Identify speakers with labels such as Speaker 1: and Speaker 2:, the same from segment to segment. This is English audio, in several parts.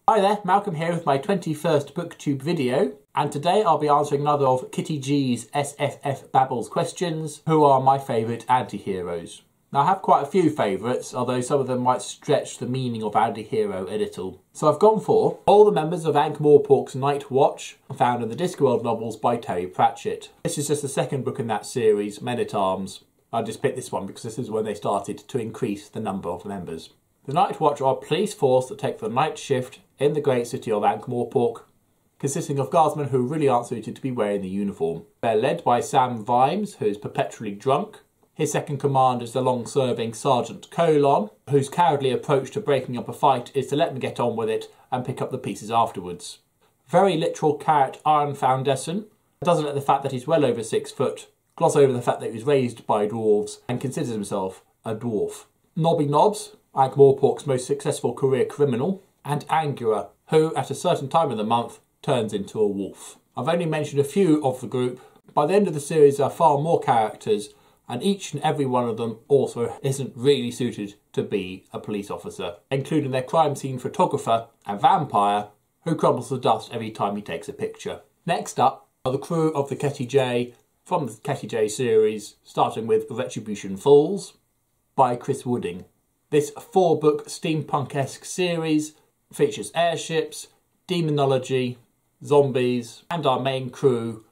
Speaker 1: Hi there, Malcolm here with my 21st BookTube video, and today I'll be answering another of Kitty G's SFF Babbles questions. Who are my favourite anti-heroes? Now I have quite a few favourites, although some of them might stretch the meaning of anti-hero a little. So I've gone for all the members of Ankh-Morpork's Night Watch, found in the Discworld novels by Terry Pratchett. This is just the second book in that series, Men-at-Arms. I just picked this one because this is when they started to increase the number of members. The Night Watch are a police force that take the night shift in the great city of Ankh-Morpork, consisting of guardsmen who really aren't suited to be wearing the uniform. They're led by Sam Vimes, who is perpetually drunk. His second command is the long-serving Sergeant Colon, whose cowardly approach to breaking up a fight is to let them get on with it and pick up the pieces afterwards. Very literal carrot Iron Foundation doesn't let the fact that he's well over 6 foot gloss over the fact that he was raised by dwarves and considers himself a dwarf. Nobby Nobbs, Ankh-Morpork's most successful career criminal, and Angua, who at a certain time of the month turns into a wolf. I've only mentioned a few of the group. By the end of the series there are far more characters, and each and every one of them also isn't really suited to be a police officer, including their crime scene photographer, a vampire, who crumbles to dust every time he takes a picture. Next up are the crew of the Ketty J from the Ketty J series, starting with Retribution Falls by Chris Wooding. This 4-book steampunk-esque series features airships, demonology, zombies, and our main crew,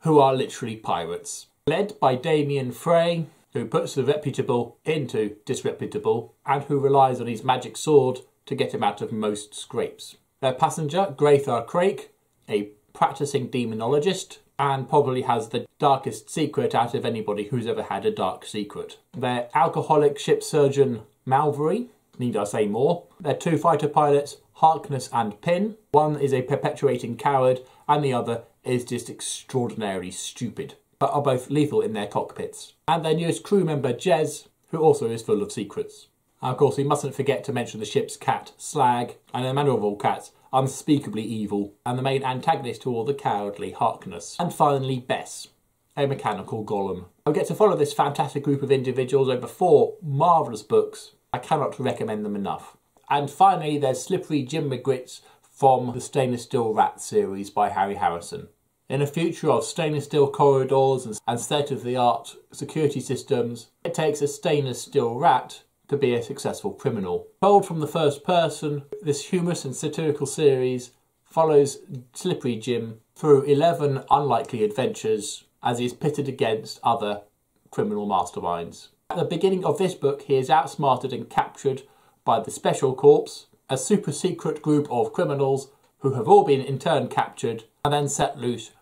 Speaker 1: who are literally pirates. Led by Damien Frey, who puts the reputable into disreputable, and who relies on his magic sword to get him out of most scrapes. Their passenger, Graythar Crake, a practicing demonologist, and probably has the darkest secret out of anybody who's ever had a dark secret. Their alcoholic ship surgeon, Malvery, need I say more? Their 2 fighter pilots, Harkness and Pin. One is a perpetuating coward, and the other is just extraordinarily stupid, but are both lethal in their cockpits. And their newest crew member, Jez, who also is full of secrets. And of course, we mustn't forget to mention the ship's cat, Slag, and in the manner of all cats, unspeakably evil, and the main antagonist to all the cowardly Harkness. And finally, Bess, a mechanical golem. I get to follow this fantastic group of individuals over 4 marvellous books. I cannot recommend them enough. And finally, there's Slippery Jim McGritts from the Stainless Steel Rat series by Harry Harrison. In a future of stainless steel corridors and state-of-the-art security systems, it takes a stainless steel rat to be a successful criminal. Told from the first person, this humorous and satirical series follows Slippery Jim through 11 unlikely adventures as he is pitted against other criminal masterminds. At the beginning of this book, he is outsmarted and captured by the Special Corps, a super secret group of criminals who have all been in turn captured and then set loose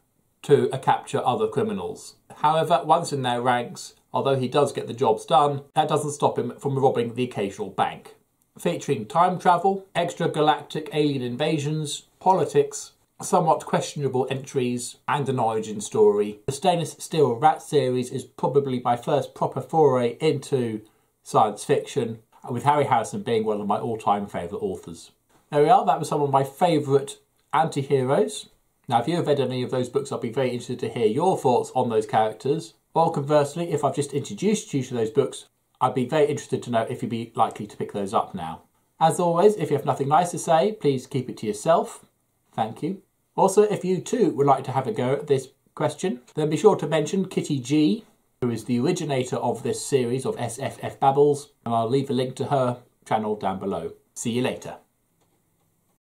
Speaker 1: to capture other criminals. However, once in their ranks, although he does get the jobs done, that doesn't stop him from robbing the occasional bank. Featuring time travel, extragalactic alien invasions, politics, somewhat questionable entries, and an origin story. The Stainless Steel Rat series is probably my first proper foray into science fiction, with Harry Harrison being one of my all-time favourite authors. There we are, that was some of my favourite anti-heroes. Now if you have read any of those books, I'll be very interested to hear your thoughts on those characters. Or conversely, if I've just introduced you to those books, I'd be very interested to know if you'd be likely to pick those up now. As always, if you have nothing nice to say, please keep it to yourself. Thank you. Also, if you too would like to have a go at this question, then be sure to mention Kitty G, who is the originator of this series of SFF Babbles, and I'll leave a link to her channel down below. See you later.